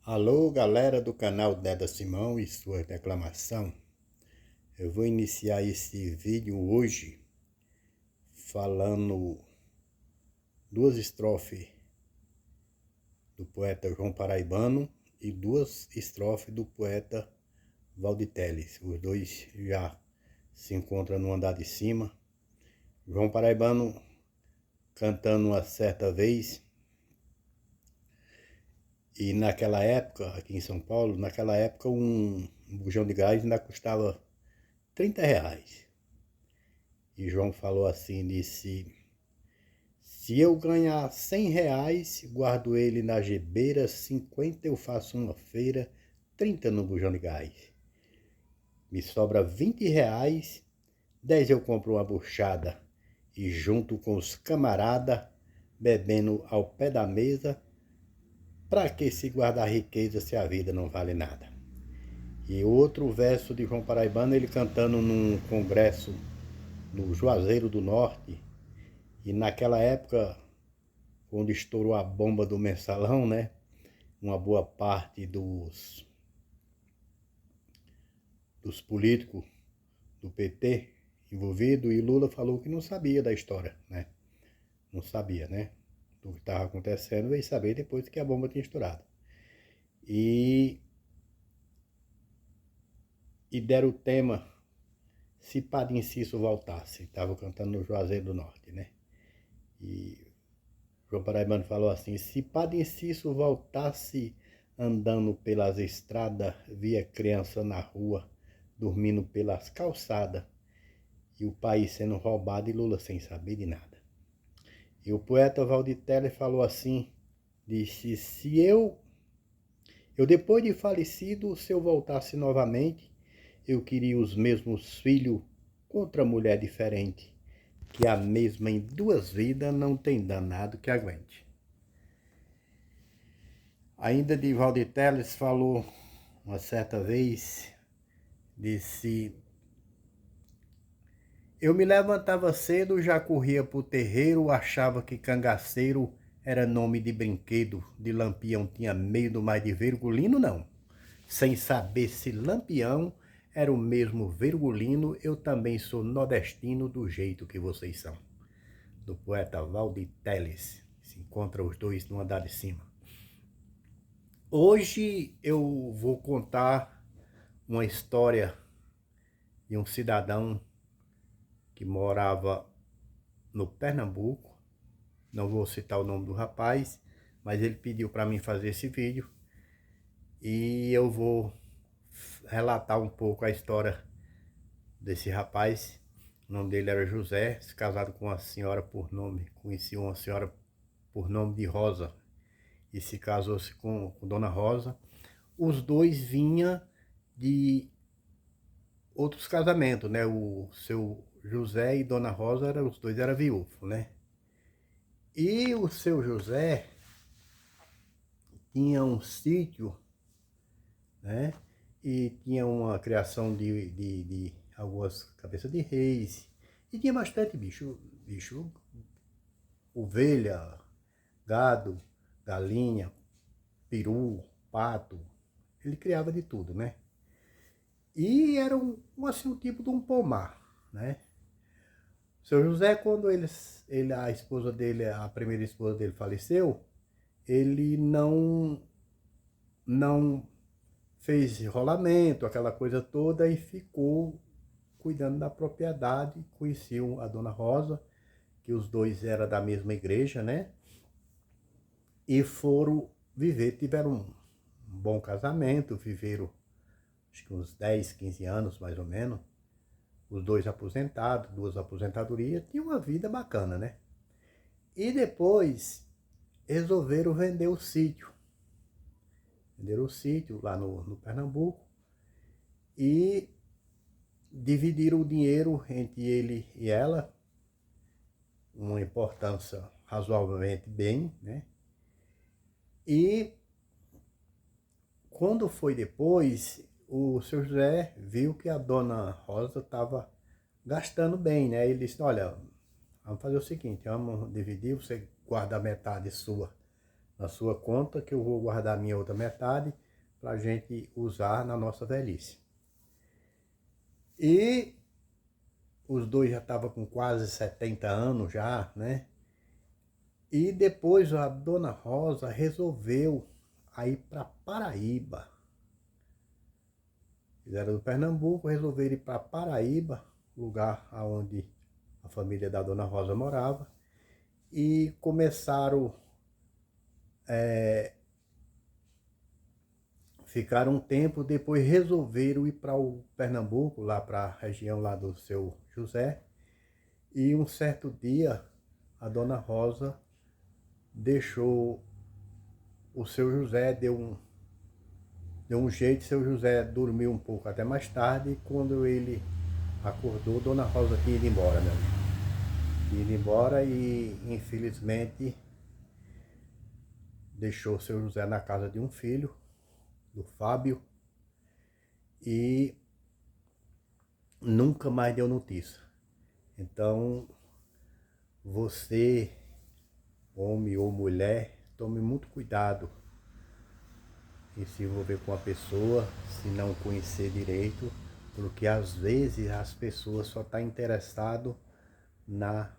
Alô, galera do canal Deda Simão e sua declamação. Eu vou iniciar esse vídeo hoje falando duas estrofes do poeta João Paraibano e duas estrofes do poeta Valdir Teles. Os dois já se encontram no andar de cima. João Paraibano cantando uma certa vez. E naquela época, aqui em São Paulo, naquela época um bujão de gás ainda custava R$ 30. E João falou assim, disse: se eu ganhar R$ 100, guardo ele na gebeira, 50 eu faço uma feira, 30 no bujão de gás. Me sobra R$ 20, 10 eu compro uma buchada e junto com os camarada, bebendo ao pé da mesa, pra que se guardar riqueza se a vida não vale nada? E outro verso de João Paraibano, ele cantando num congresso no Juazeiro do Norte, e naquela época, quando estourou a bomba do mensalão, né? Uma boa parte dos políticos do PT envolvido, e Lula falou que não sabia da história, né? Não sabia, né? Do que estava acontecendo, veio saber depois que a bomba tinha estourado. E deram o tema Se Padre Inciso Voltasse. Estava cantando no Juazeiro do Norte, né? E João Paraibano falou assim: se Padre Inciso voltasse andando pelas estradas, via criança na rua, dormindo pelas calçadas, e o país sendo roubado e Lula sem saber de nada. E o poeta Valdir Teles falou assim, disse: se eu depois de falecido, se eu voltasse novamente, eu queria os mesmos filhos contra mulher diferente, que a mesma em duas vidas não tem danado que aguente. Ainda de Valdir Teles falou uma certa vez, disse: eu me levantava cedo, já corria pro terreiro, achava que cangaceiro era nome de brinquedo, de lampião tinha medo, mas de virgulino não. Sem saber se lampião era o mesmo virgulino, eu também sou nordestino do jeito que vocês são. Do poeta Valdir Teles. Se encontra os dois no andar de cima. Hoje eu vou contar uma história de um cidadão que morava no Pernambuco. Não vou citar o nome do rapaz, mas ele pediu para mim fazer esse vídeo e eu vou relatar um pouco a história desse rapaz. O nome dele era José, se casado com uma senhora por nome, conheci uma senhora por nome de Rosa e se casou-se com Dona Rosa. Os dois vinham de outros casamentos, né? O seu José e Dona Rosa, os dois eram viúvos, né? E o seu José tinha um sítio, né? E tinha uma criação de algumas cabeças de reis. E tinha bastante bicho, ovelha, gado, galinha, peru, pato. Ele criava de tudo, né? E era assim, um tipo de um pomar, né? O seu José, quando a esposa dele, a primeira esposa dele faleceu, ele não fez rolamento, aquela coisa toda, e ficou cuidando da propriedade. Conheceu a Dona Rosa, que os dois eram da mesma igreja, né? E foram viver, tiveram um bom casamento, viveram acho que uns 10, 15 anos mais ou menos. Os dois aposentados, duas aposentadorias, tinham uma vida bacana, né? E depois resolveram vender o sítio. Venderam o sítio lá no Pernambuco e dividiram o dinheiro entre ele e ela, uma importância razoavelmente bem, né? E quando foi depois, o seu José viu que a Dona Rosa estava gastando bem, né? Ele disse: olha, vamos fazer o seguinte, vamos dividir, você guarda a metade sua na sua conta, que eu vou guardar a minha outra metade para a gente usar na nossa velhice. E os dois já estavam com quase 70 anos já, né? E depois a dona Rosa resolveu ir para Paraíba. Eles eram do Pernambuco, resolveram ir para Paraíba, lugar onde a família da dona Rosa morava, e começaram, ficaram um tempo, depois resolveram ir para o Pernambuco, lá para a região lá do seu José, e um certo dia a dona Rosa deixou o seu José, deu um jeito, seu José dormiu um pouco até mais tarde, e quando ele acordou, dona Rosa tinha ido embora, meu amigo. Tinha ido embora e, infelizmente, deixou seu José na casa de um filho, do Fábio, e nunca mais deu notícia. Então, você, homem ou mulher, tome muito cuidado em se envolver com a pessoa, se não conhecer direito, porque às vezes as pessoas só estão interessadas na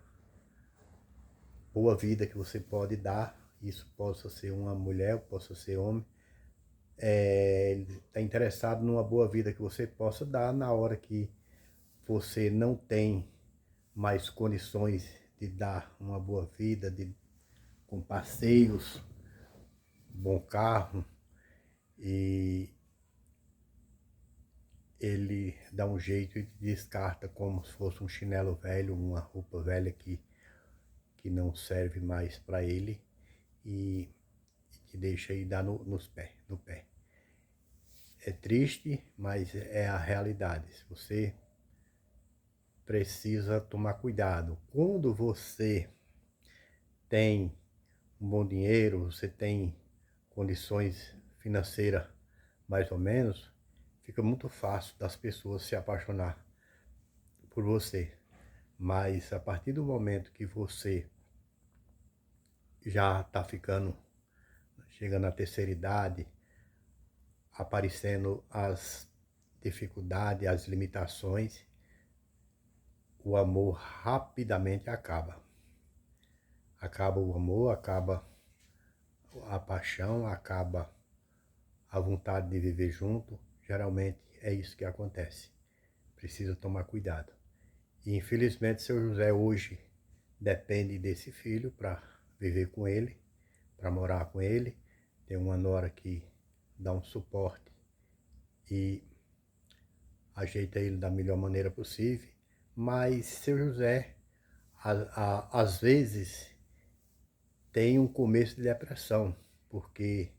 boa vida que você pode dar. Isso possa ser uma mulher, possa ser homem. Ele está interessado numa boa vida que você possa dar na hora que você não tem mais condições de dar uma boa vida, com passeios, bom carro, e ele dá um jeito e descarta como se fosse um chinelo velho, uma roupa velha que não serve mais para ele, e que deixa aí dar no pé. É triste, mas é a realidade. Você precisa tomar cuidado. Quando você tem um bom dinheiro, você tem condições financeiras mais ou menos, fica muito fácil das pessoas se apaixonar por você. Mas a partir do momento que você já está chegando à terceira idade, aparecendo as dificuldades, as limitações, o amor rapidamente acaba. Acaba o amor, acaba a paixão, acaba a vontade de viver junto. Geralmente é isso que acontece. Precisa tomar cuidado. E infelizmente seu José hoje depende desse filho para viver com ele, para morar com ele. Tem uma nora que dá um suporte e ajeita ele da melhor maneira possível. Mas seu José, às vezes, tem um começo de depressão, porque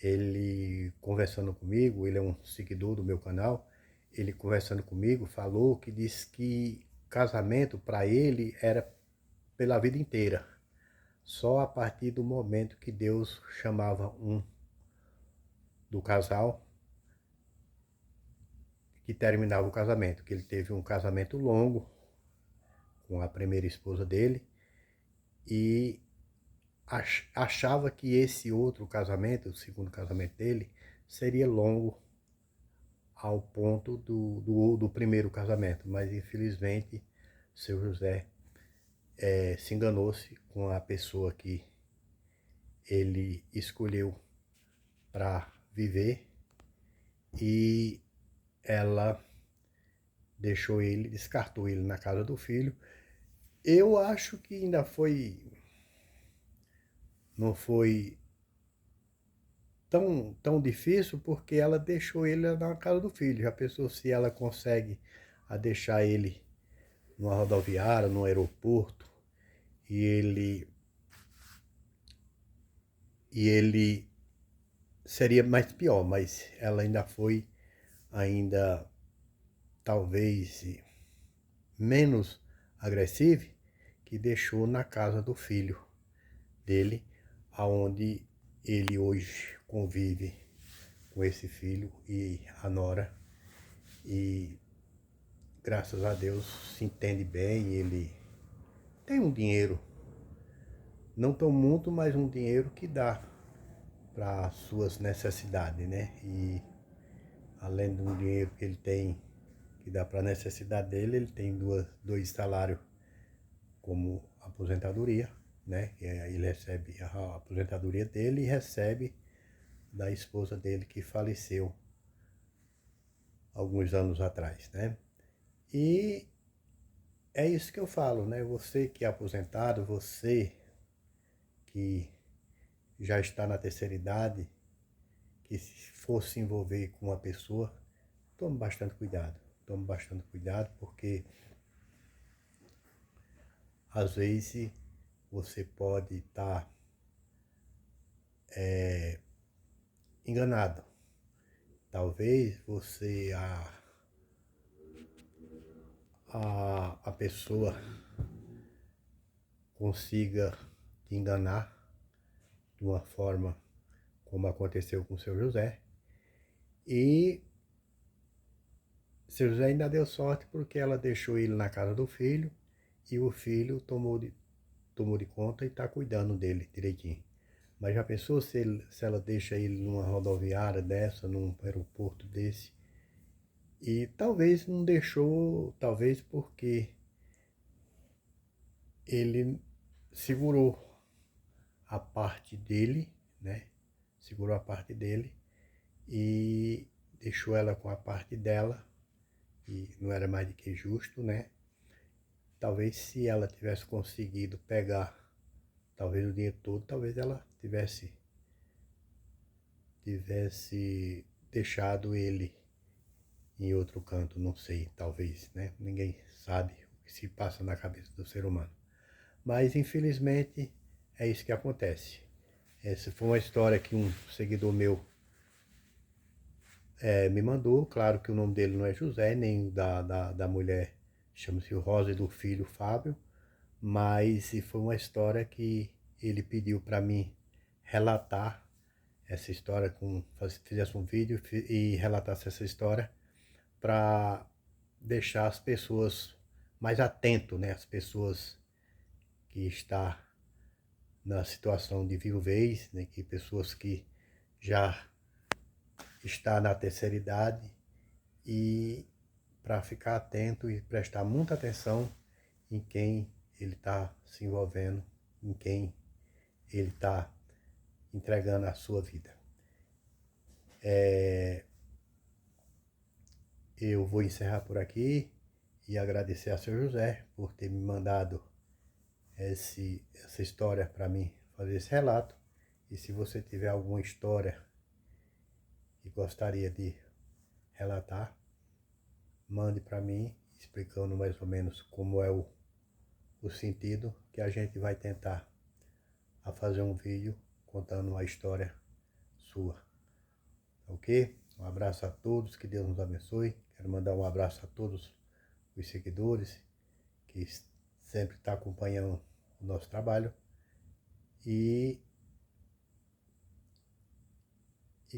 ele conversando comigo, ele é um seguidor do meu canal, ele conversando comigo falou que disse que casamento para ele era pela vida inteira. Só a partir do momento que Deus chamava um do casal que terminava o casamento, que ele teve um casamento longo com a primeira esposa dele e achava que esse outro casamento, o segundo casamento dele, seria longo ao ponto do primeiro casamento, mas infelizmente seu José se enganou-se com a pessoa que ele escolheu para viver, e ela descartou ele na casa do filho. Eu acho que ainda não foi tão difícil, porque ela deixou ele na casa do filho. Já pensou se ela consegue deixar ele numa rodoviária, no aeroporto, e ele seria mais pior, mas ela ainda foi, talvez menos agressiva, que deixou na casa do filho dele, aonde ele hoje convive com esse filho e a nora, e graças a Deus se entende bem. Ele tem um dinheiro não tão muito, mas um dinheiro que dá para as suas necessidades, né? E além de um dinheiro que ele tem, que dá para a necessidade dele, ele tem dois salários como aposentadoria, né? E aí ele recebe a aposentadoria dele e recebe da esposa dele que faleceu alguns anos atrás, né? E é isso que eu falo, né? Você que é aposentado, você que já está na terceira idade, que se for se envolver com uma pessoa, tome bastante cuidado. Tome bastante cuidado, porque às vezes você pode estar enganado. Talvez você, a pessoa consiga te enganar de uma forma como aconteceu com o seu José. E seu José ainda deu sorte porque ela deixou ele na casa do filho e o filho tomou de conta e está cuidando dele direitinho. Mas já pensou se ela deixa ele numa rodoviária dessa, num aeroporto desse? E talvez não deixou, talvez porque ele segurou a parte dele, né? Segurou a parte dele e deixou ela com a parte dela, e não era mais do que justo, né? Talvez se ela tivesse conseguido pegar, talvez o dinheiro todo, talvez ela tivesse deixado ele em outro canto, não sei, talvez, né? Ninguém sabe o que se passa na cabeça do ser humano. Mas, infelizmente, é isso que acontece. Essa foi uma história que um seguidor meu me mandou. Claro que o nome dele não é José, nem da mulher, chama-se Rosa, e do filho Fábio, mas foi uma história que ele pediu para mim relatar essa história, fizesse um vídeo e relatasse essa história para deixar as pessoas mais atentas, né? As pessoas que estão na situação de viuvez, né? Que pessoas que já estão na terceira idade, e para ficar atento e prestar muita atenção em quem ele está se envolvendo, em quem ele está entregando a sua vida. Eu vou encerrar por aqui e agradecer a seu José por ter me mandado essa história para mim fazer esse relato. E se você tiver alguma história que gostaria de relatar, mande para mim, explicando mais ou menos como é o sentido, que a gente vai tentar a fazer um vídeo contando a história sua. Ok? Um abraço a todos, que Deus nos abençoe. Quero mandar um abraço a todos os seguidores que sempre estão acompanhando o nosso trabalho. E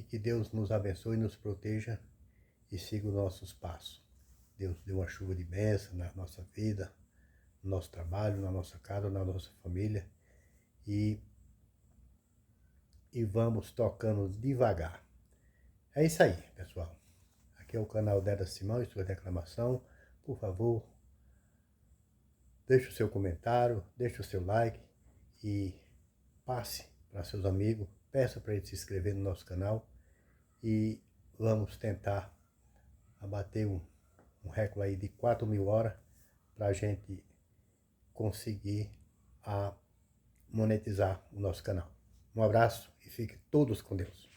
que Deus nos abençoe, nos proteja e siga os nossos passos. Deus dê uma chuva de bênção na nossa vida, no nosso trabalho, na nossa casa, na nossa família. E vamos tocando devagar. É isso aí, pessoal. Aqui é o canal Deda Simão e sua declamação. Por favor, deixe o seu comentário, deixe o seu like e passe para seus amigos. Peça para eles se inscrever no nosso canal e vamos tentar abater um recorde aí de 4.000 horas para a gente conseguir monetizar o nosso canal. Um abraço e fiquem todos com Deus.